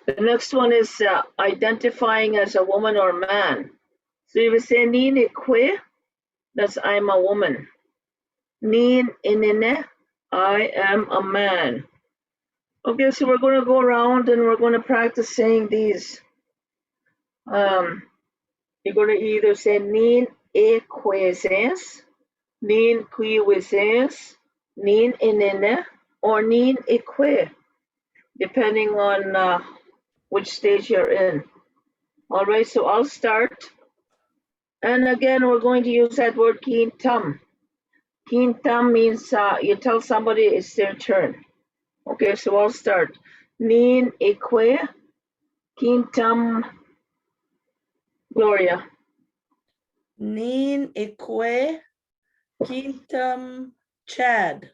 The next one is identifying as a woman or man. So you would say nin eque, that's I'm a woman. Nin inine, I am a man. Okay, so we're going to go around and we're going to practice saying these. You're going to either say nin equeses, nin quivises, nin inine, or nin eque, depending on which stage you're in. All right, so I'll start. And again, we're going to use that word kintam. Kintam means you tell somebody it's their turn. Okay, so I'll start. Nin eque, kintam, Gloria. Nin eque, quintum Chad.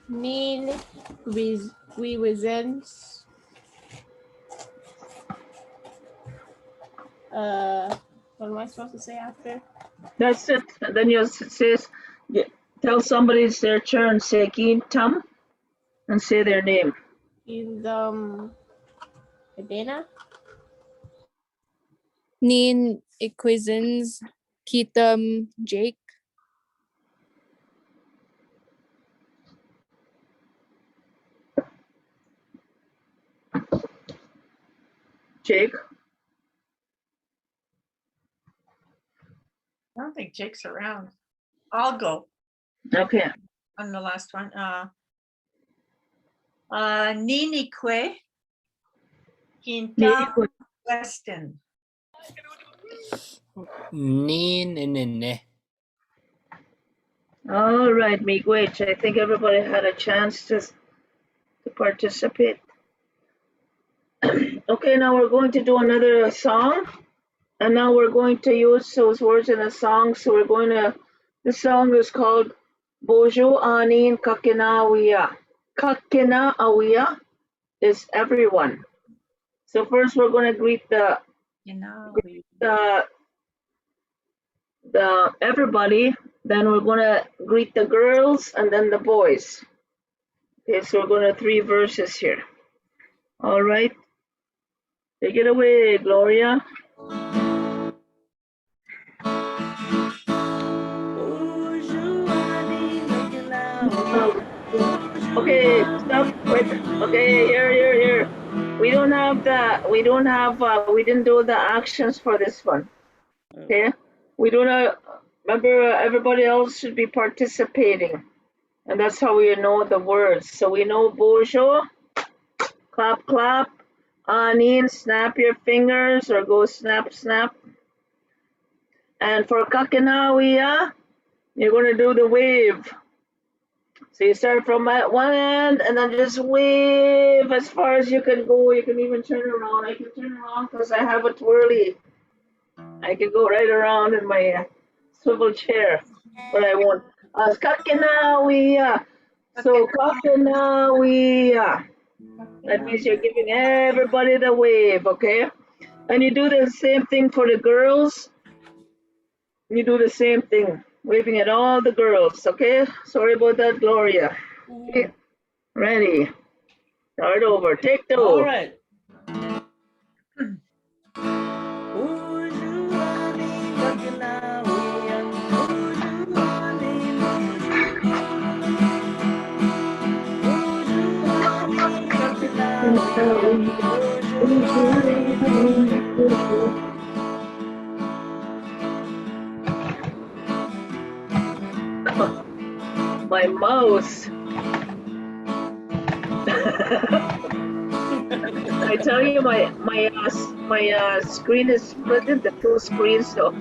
Nin represents what am I supposed to say after? That's it. And then you says, tell somebody it's their turn. Say kintam and say their name. Kingdom Edena? Nin Equizens Kitam Jake. Jake. I don't think Jake's around. I'll go Okay. on the last one. Ninique, Quintam Weston. Nin inine. All right, Miigwech. I think everybody had a chance to participate. Okay, now we're going to do another song. And now we're going to use those words in a song. So we're going to, the song is called Bojo Anin Kakinawia. Kakinawia is everyone. So first we're going to greet the everybody. Then we're going to greet the girls and then the boys. Okay, so we're going to 3 verses here. All right. Take it away, Gloria. Okay, stop. Wait. Okay, here. We didn't do the actions for this one. Okay, we don't remember. Everybody else should be participating, and that's how we know the words. So we know bojo, clap, clap. Anin, snap your fingers or go snap, snap. And for kakinawia, you're gonna do the wave. So you start from at one end and then just wave as far as you can go. You can even turn around. I can turn around because I have a twirly. I can go right around in my swivel chair, but I won't. Kakinawia. So kakinawia. That means you're giving everybody the wave, okay? And you do the same thing for the girls. You do the same thing, waving at all the girls, okay? Sorry about that, Gloria. Okay. Ready. Start over. Take 2. All right. My mouse. I tell you, my screen is split into 2 screens, so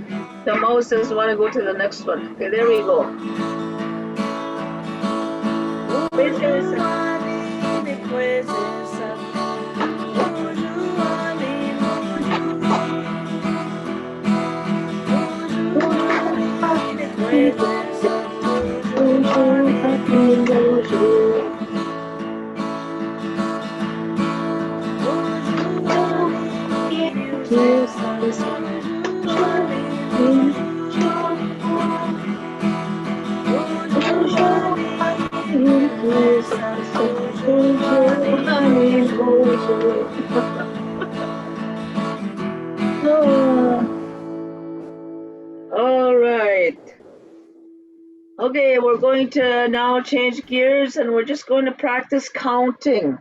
the mouse doesn't want to go to the next one. Okay, there we go. All right. Okay, we're going to now change gears and we're just going to practice counting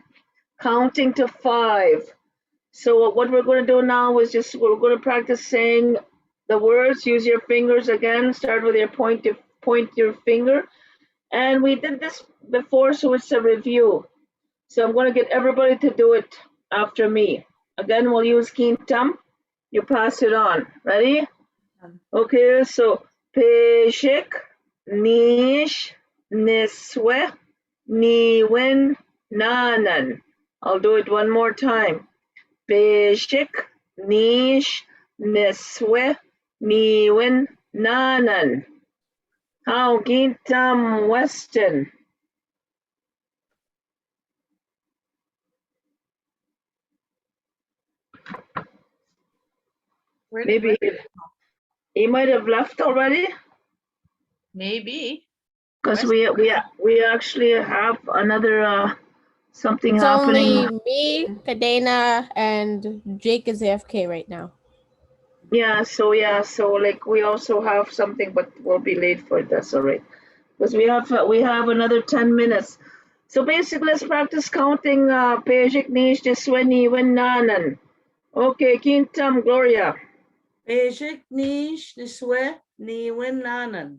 to 5. So what we're going to do now is we're going to practice saying the words. Use your fingers again. Start with your point your finger. And we did this before, so it's a review. So I'm going to get everybody to do it after me. Again, we'll use Kintam. You pass it on. Ready? Okay, so Peshik, Nish, Niswe, Niwin, Nanan. I'll do it one more time. Peshik, Nish, Niswe, Niwin, Nanan. How Gintam Weston. Maybe he might have left already. Maybe. Because we actually have another something It's happening. only me, Kadena, and Jake is AFK right now. Yeah, so like we also have something, but we'll be late for this, all right? Because we have another 10 minutes. So basically, let's practice counting. Pejik nish desweni nanan. Okay, Kintam Gloria. Pejik nish niswe niwin nanan.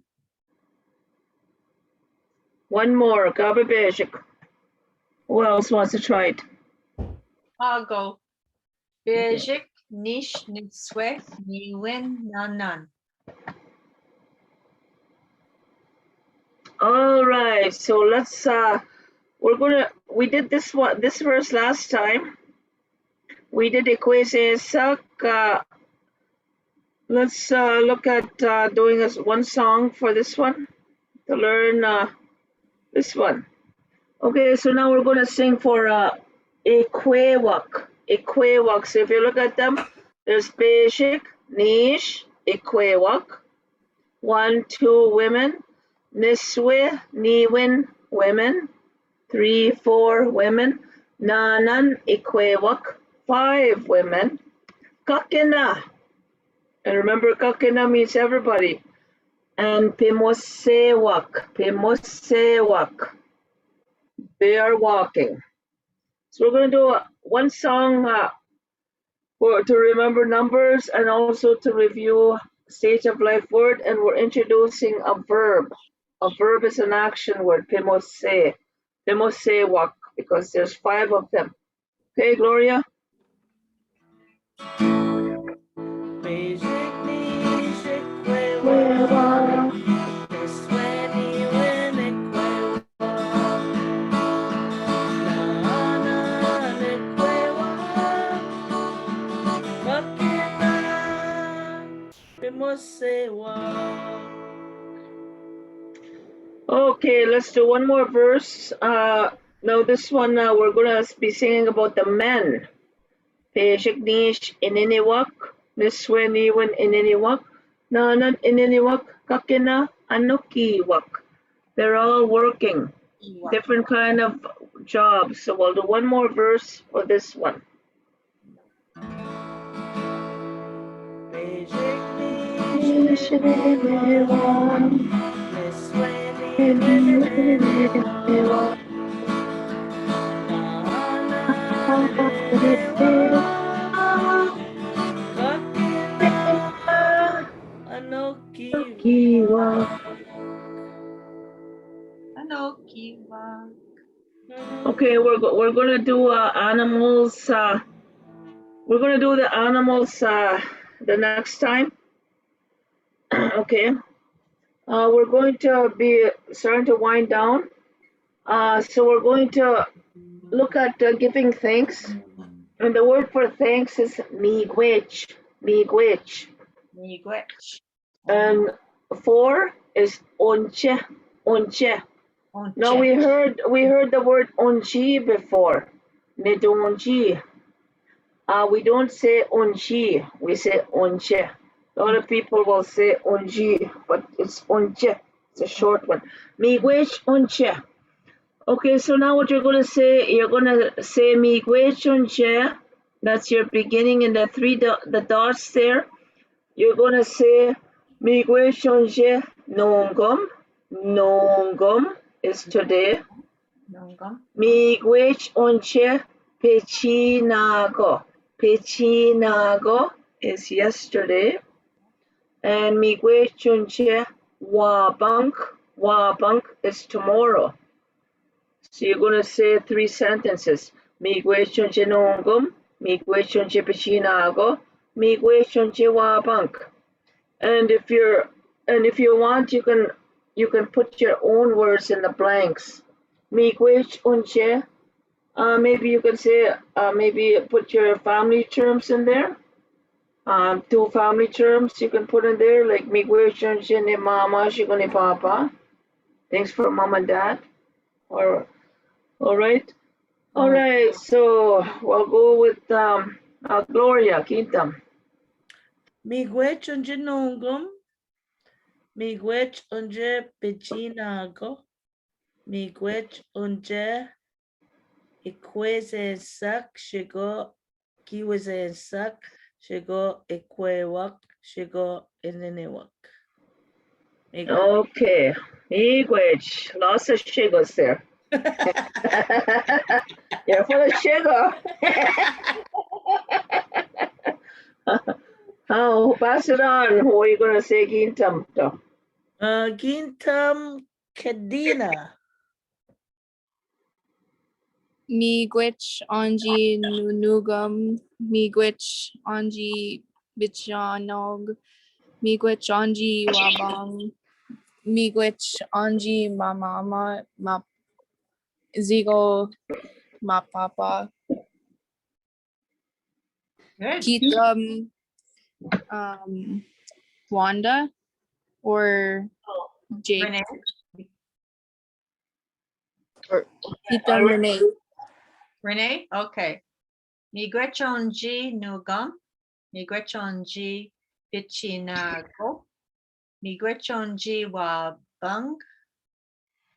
One more, Gabi Pejik. Who else wants to try it? I'll go. Bejik, Nish, Nitswe, Niwin, Nanan. All right, so let's we did this verse last time. We did Equation Sak. Let's look at doing one song for this one to learn this one. Okay, so now we're gonna sing for Equewak. So if you look at them, there's Basic, Niche, Equewak. 1, 2 women. Niswe, Niwin, women. 3, 4 women. Nanan, Equewak, 5 women. Kakina. And remember, Kakina means everybody. And Pimosewak. They are walking. So we're going to do one song to remember numbers and also to review stage of life word. And we're introducing a verb. A verb is an action word, Pimosewak, because there's 5 of them. Okay, Gloria? Pejik nish ekwewak. Niswe niwin ekwewak. Nanan ekwewak. Kakina pimosewak. Okay, let's do one more verse. Now this one we're gonna be singing about the men. Peshiknish ininiwak, nisweniwan ininiwak, nanan ininiwak, kakina anukiwak. They're all working, different kind of jobs. So we'll do one more verse for this one. Pejik nish ekwewak. Niswe niwin ekwewak. Nanan ekwewak. Kakina anokiwak. Ano, Kiwa. Okay, we're gonna do animals. We're gonna do the animals the next time. Okay. We're going to be starting to wind down. So we're going to look at giving thanks. And the word for thanks is miigwech. Miigwech. And 4 is onche. Now we heard the word onji before. Nedonji. We don't say onji, we say onche. A lot of people will say onji, but it's onche. It's a short one. Miigwech onche. Okay, so now what you're gonna say miigwech onche. That's your beginning in the dots there. You're gonna say Miigwe nongom. Nongom is today. Nongam. Miigwe pechinago. Pechinago is yesterday. And miigwe wabunk. Wabunk is tomorrow. So you're going to say 3 sentences. Miigwe nongom. Miigwe pechinago. Miigwe wabunk. And if you want, you can put your own words in the blanks. Miigwech unche. Maybe you can say maybe put your family terms in there. 2 family terms you can put in there, like miigwech unche ni mama shiko ni papa. Thanks for mom and dad. Or all right. All right. So we'll go with Gloria Quinta. Miigwech unje nongom. Miigwech unje pechinago. Miigwech unje ikweze sak shigo kiweze sak shigo ikwewak shigo inenewak. Okay. Miigwech. Lots of shigos there. You're full of sugar. Oh, pass it on. Who are you going to say Gintam to? Gintam Kadina. Miigwech Anji Nunugam, Miigwech Anji Bichanog, Miigwech Anji Wabang, Miigwech Anji Mamama, Ma Zigo Mapapa, Good. Kitam Wanda or Jake Renee. or Kitam Renee. Renee. Okay. Miigwechonji nugam. Miigwechonji bichinago. Miigwechonji wabang.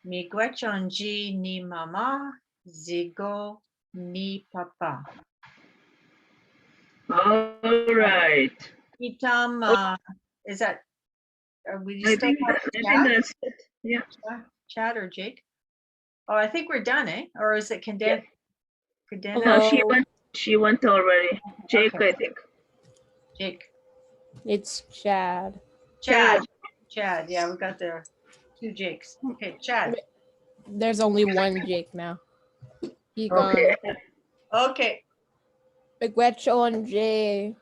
Miigwechonji ni mama. Zigo ni papa. All right. Itam, is that, we I still think, have I think Chad? that's it. Yeah. Chad or Jake? Oh, I think we're done, eh? Or is it condensed? No, Hello. she went already. Jake, Okay. I think. Jake. It's Chad. Chad. Chad. Yeah, we got the 2 Jakes. Okay, Chad. There's only one Jake now. He Okay. gone. Okay. Miigwechon J.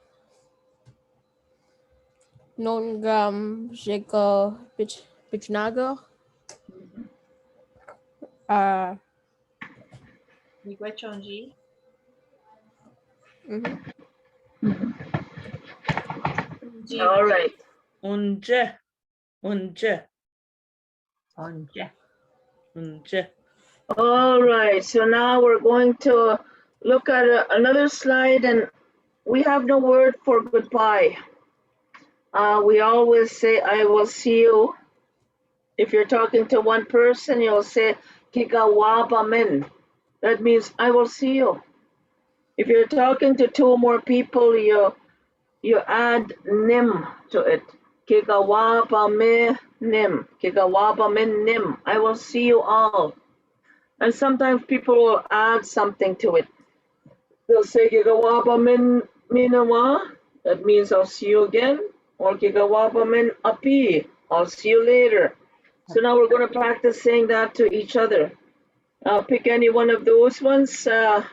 Nongam Jiko Bichnago. Miigwechonji. Mhm. All right. Unje. All right. So now we're going to look at another slide, and we have no word for goodbye. We always say, I will see you. If you're talking to one person, you'll say, Kigawabamin. That means, I will see you. If you're talking to 2 more people, you add nim to it. Kigawabamin nim. Kigawabamin nim. I will see you all. And sometimes people will add something to it. They'll say, Kigawabamin minawa. That means I'll see you again. Or Kigawabamin api. I'll see you later. So now we're going to practice saying that to each other. Pick any one of those ones to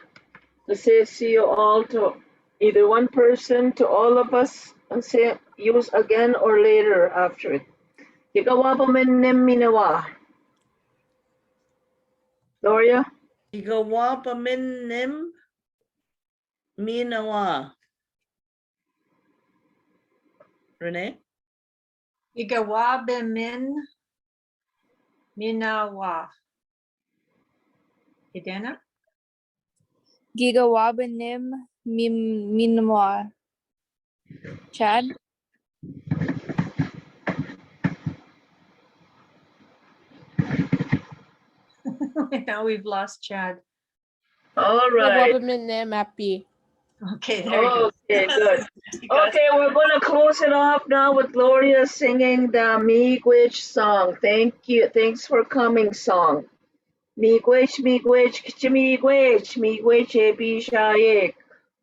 say see you all to either one person, to all of us, and say use again or later after it. Kigawabamin nim minawa. Gloria? Igawapamin nim minawa. Renee? Igawabimin minawa. Idena? Gigawabanim Minwa. Chad? Now we've lost Chad. All right. Miigwabamin Mappy. Okay, there you go. Okay, good. You got it. Okay, we're gonna close it off now with Gloria singing the Miigwech song. Thank you. Thanks for coming song. Miigwech, miigwech, kchimiigwech, miigwech ebishayek.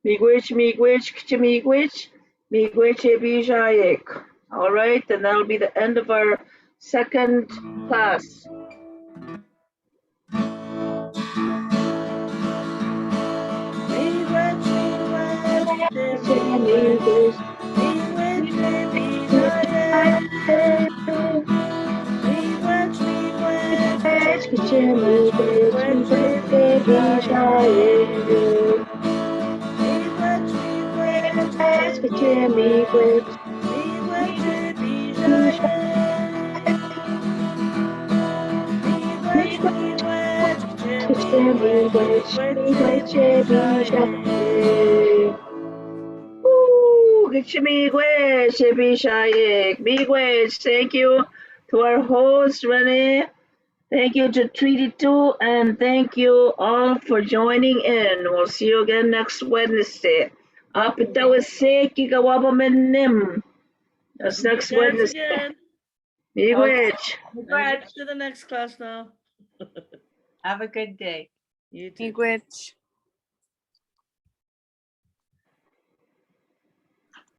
Miigwech, miigwech, kchimiigwech, miigwech ebishayek. All right, and that'll be the end of our second class. Miigwech, miigwech, Kchimiigwech, miigwech, ebishayek. Miigwech, miigwech, kchimiigwech, miigwech, ebishayek. miigwech, miigwech, Kchimiigwech, miigwech, ebishayek. Miigwech, miigwech, kchimiigwech, miigwech, ebishayek. Woo! Miigwech, ebishayek. Miigwech, thank you to our host, Renee. Thank you to Treaty 2, and thank you all for joining in. We'll see you again next Wednesday. Apitawase kikawapamenim. That's See you next guys Wednesday. again. Miigwech. Let's get to the next class now. Have a good day. You too. Miigwech.